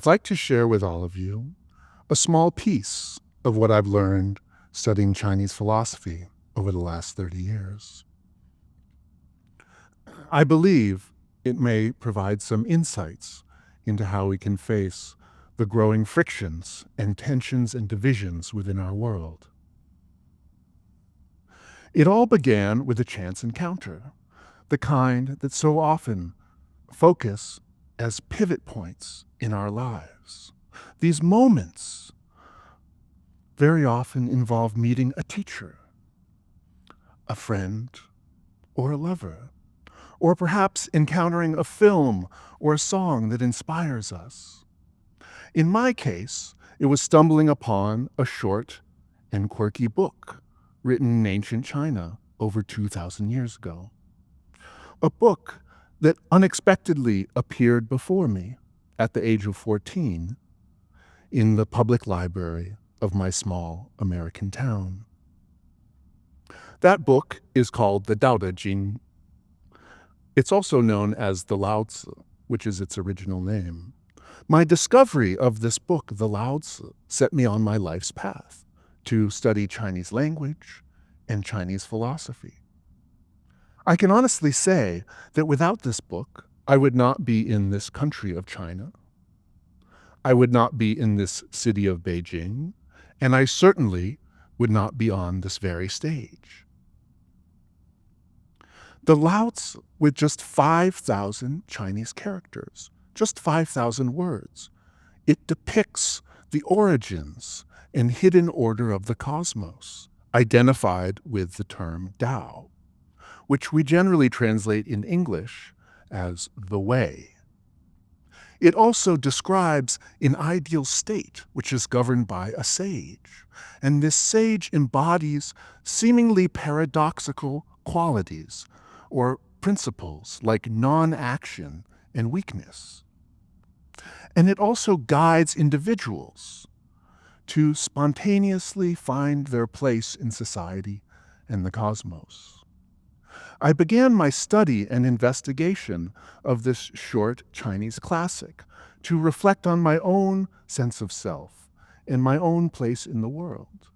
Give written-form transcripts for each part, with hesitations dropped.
I'd like to share with all of you a small piece of what I've learned studying Chinese philosophy over the last 30 years. I believe it may provide some insights into how we can face the growing frictions and tensions and divisions within our world. It all began with a chance encounter, the kind that so often focus as pivot points in our lives. These moments very often involve meeting a teacher, a friend, or a lover, or perhaps encountering a film or a song that inspires us. In my case, it was stumbling upon a short and quirky book written in ancient China over 2,000 years ago. A book that unexpectedly appeared before me at the age of 14 in the public library of my small American town. That book is called the Ching. It's also known as the Laozi, which is its original name. My discovery of this book, the Laozi, set me on my life's path to study Chinese language and Chinese philosophy. I can honestly say that without this book, I would not be in this country of China. I would not be in this city of Beijing, and I certainly would not be on this very stage. The Laozi, with just 5,000 Chinese characters, just 5,000 words, it depicts the origins and hidden order of the cosmos, identified with the term Tao, which we generally translate in English as the way. It also describes an ideal state which is governed by a sage, and this sage embodies seemingly paradoxical qualities or principles like non-action and weakness. And it also guides individuals to spontaneously find their place in society and the cosmos. I began my study and investigation of this short Chinese classic to reflect on my own sense of self and my own place in the world.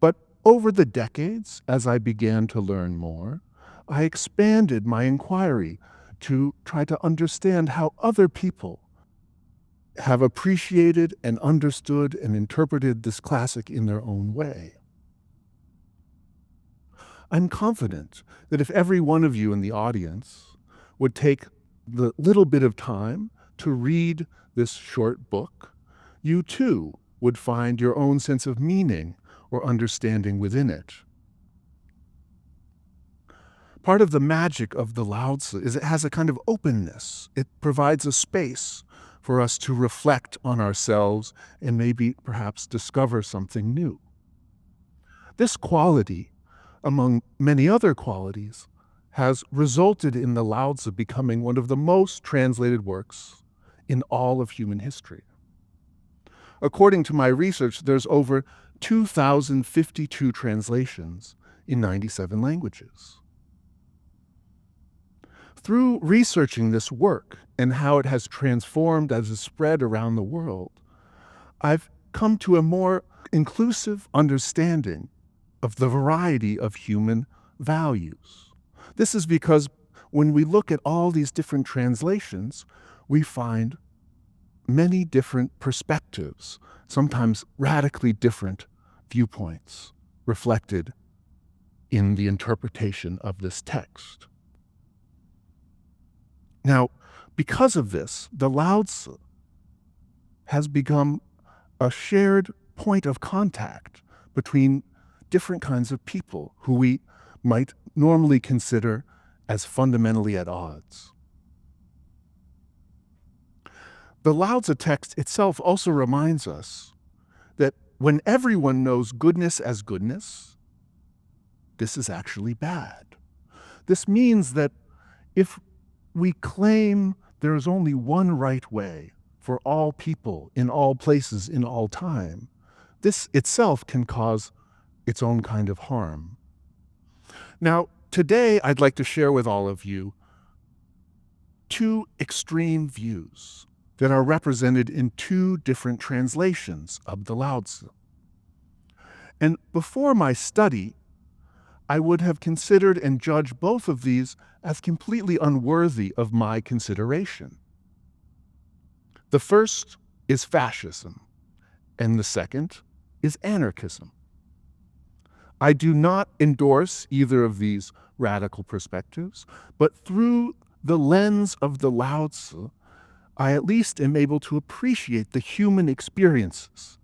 But over the decades, as I began to learn more, I expanded my inquiry to try to understand how other people have appreciated and understood and interpreted this classic in their own way. I'm confident that if every one of you in the audience would take the little bit of time to read this short book, you too would find your own sense of meaning or understanding within it. Part of the magic of the Laozi is it has a kind of openness. It provides a space for us to reflect on ourselves and maybe perhaps discover something new. This quality, among many other qualities, has resulted in the Laozi becoming one of the most translated works in all of human history. According to my research, there's over 2,052 translations in 97 languages. Through researching this work and how it has transformed as it spread around the world, I've come to a more inclusive understanding of the variety of human values. This is because when we look at all these different translations, we find many different perspectives, sometimes radically different viewpoints reflected in the interpretation of this text. Now, because of this, the Laozi has become a shared point of contact between different kinds of people who we might normally consider as fundamentally at odds. The Laozi text itself also reminds us that when everyone knows goodness as goodness, this is actually bad. This means that if we claim there is only one right way for all people, in all places, in all time, this itself can cause its own kind of harm. Now, today I'd like to share with all of you two extreme views that are represented in two different translations of the Laozi. And before my study, I would have considered and judged both of these as completely unworthy of my consideration. The first is fascism, and the second is anarchism. I do not endorse either of these radical perspectives, but through the lens of the Laozi, I at least am able to appreciate the human experiences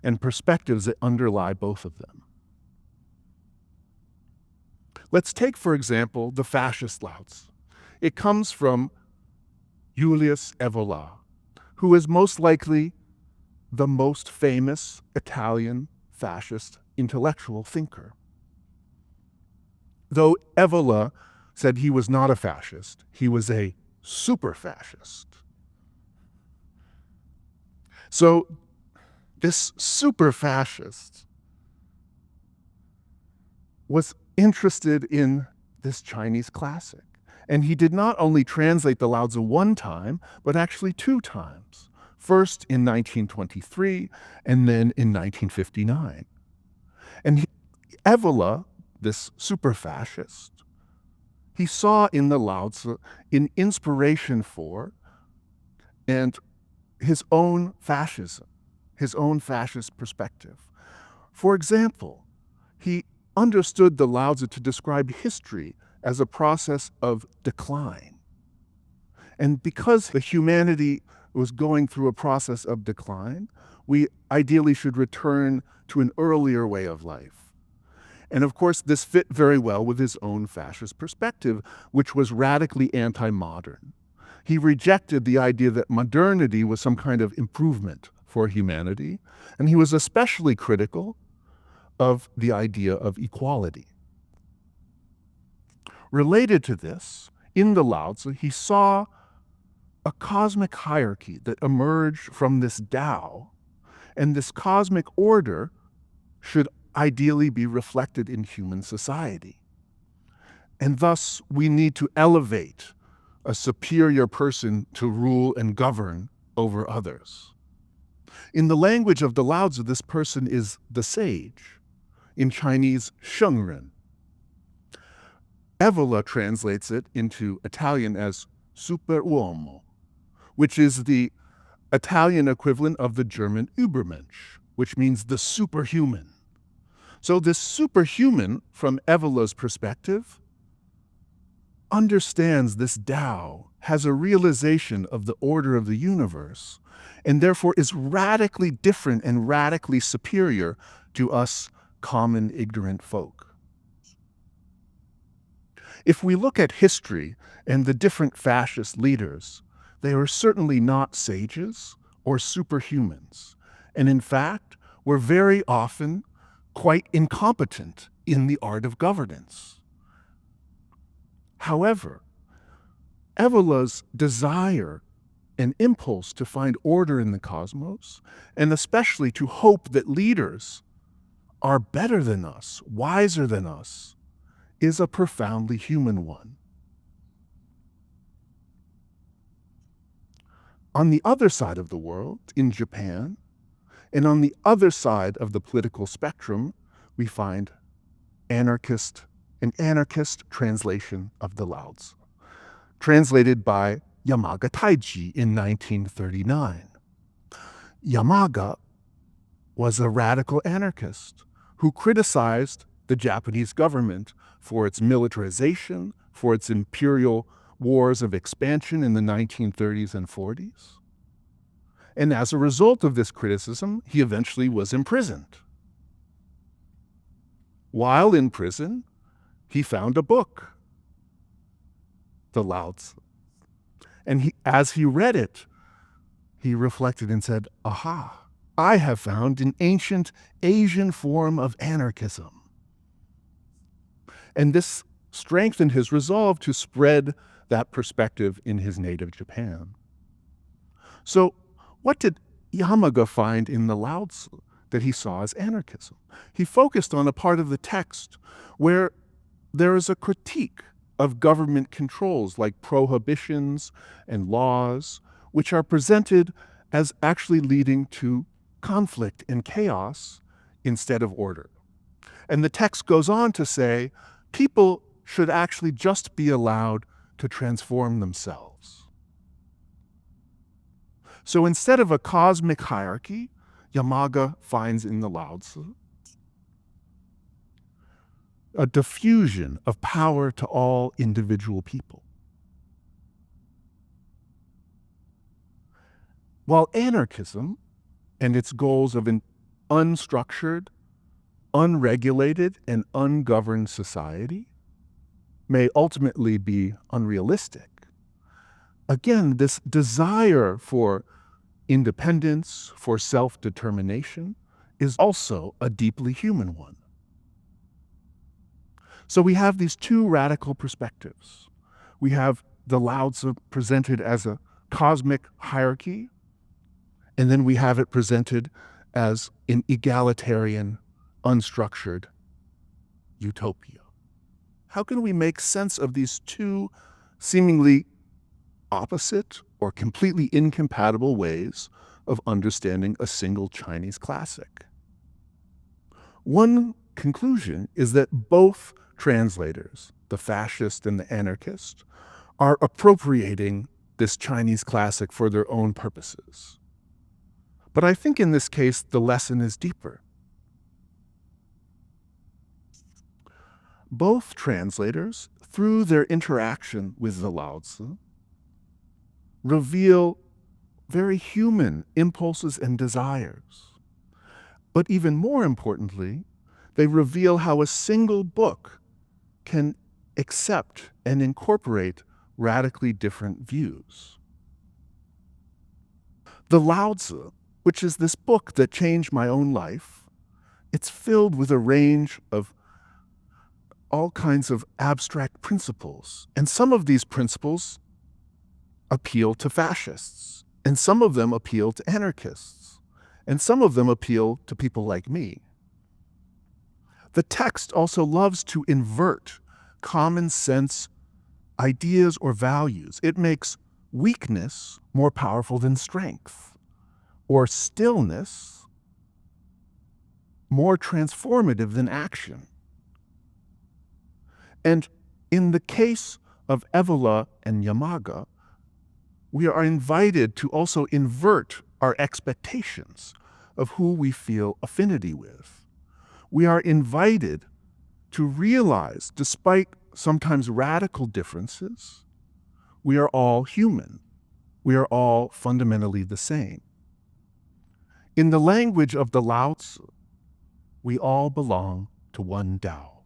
and perspectives that underlie both of them. Let's take, for example, the fascist Laozi. It comes from Julius Evola, who is most likely the most famous Italian fascist intellectual thinker. Though Evola said he was not a fascist, he was a super fascist. So this super fascist was interested in this Chinese classic. And he did not only translate the Laozi one time, but actually two times. First in 1923, and then in 1959. And Evola, this super fascist, he saw in the Laozi an inspiration for and his own fascism, his own fascist perspective. For example, he understood the Laozi to describe history as a process of decline. And because the humanity was going through a process of decline, we ideally should return to an earlier way of life. And of course, this fit very well with his own fascist perspective, which was radically anti-modern. He rejected the idea that modernity was some kind of improvement for humanity, and he was especially critical of the idea of equality. Related to this, in the Laozi, he saw a cosmic hierarchy that emerged from this Tao, and this cosmic order should ideally be reflected in human society. And thus, we need to elevate a superior person to rule and govern over others. In the language of the Laozi, this person is the sage, in Chinese, shengren. Evola translates it into Italian as superuomo, which is the Italian equivalent of the German Übermensch, which means the superhuman. So this superhuman, from Evola's perspective, understands this Tao, has a realization of the order of the universe, and therefore is radically different and radically superior to us common ignorant folk. If we look at history and the different fascist leaders, they were certainly not sages or superhumans, and in fact were very often quite incompetent in the art of governance. However, Evola's desire and impulse to find order in the cosmos, and especially to hope that leaders are better than us, wiser than us, is a profoundly human one. On the other side of the world, in Japan, and on the other side of the political spectrum, we find an anarchist translation of the Laozi, translated by Yamaga Taiji in 1939. Yamaga was a radical anarchist who criticized the Japanese government for its militarization, for its imperial wars of expansion in the 1930s and 40s. And as a result of this criticism, he eventually was imprisoned. While in prison, he found a book, the Laozi. And as he read it, he reflected and said, aha, I have found an ancient Asian form of anarchism. And this strengthened his resolve to spread that perspective in his native Japan. So what did Yamaga find in the Laozi that he saw as anarchism? He focused on a part of the text where there is a critique of government controls like prohibitions and laws, which are presented as actually leading to conflict and chaos instead of order. And the text goes on to say, people should actually just be allowed to transform themselves. So instead of a cosmic hierarchy, Yamaga finds in the Laozi a diffusion of power to all individual people. While anarchism and its goals of an unstructured, unregulated, and ungoverned society may ultimately be unrealistic, again, this desire for independence, for self-determination, is also a deeply human one. So we have these two radical perspectives. We have the Laozi presented as a cosmic hierarchy, and then we have it presented as an egalitarian, unstructured utopia. How can we make sense of these two seemingly opposite or completely incompatible ways of understanding a single Chinese classic? One conclusion is that both translators, the fascist and the anarchist, are appropriating this Chinese classic for their own purposes. But I think in this case, the lesson is deeper. Both translators, through their interaction with the Laozi, reveal very human impulses and desires. But even more importantly, they reveal how a single book can accept and incorporate radically different views. The Laozi, which is this book that changed my own life, it's filled with a range of all kinds of abstract principles. And some of these principles appeal to fascists, and some of them appeal to anarchists, and some of them appeal to people like me. The text also loves to invert common sense ideas or values. It makes weakness more powerful than strength, or stillness more transformative than action. And in the case of Evola and Yamaga, we are invited to also invert our expectations of who we feel affinity with. We are invited to realize, despite sometimes radical differences, we are all human. We are all fundamentally the same. In the language of the Laozi, we all belong to one Tao.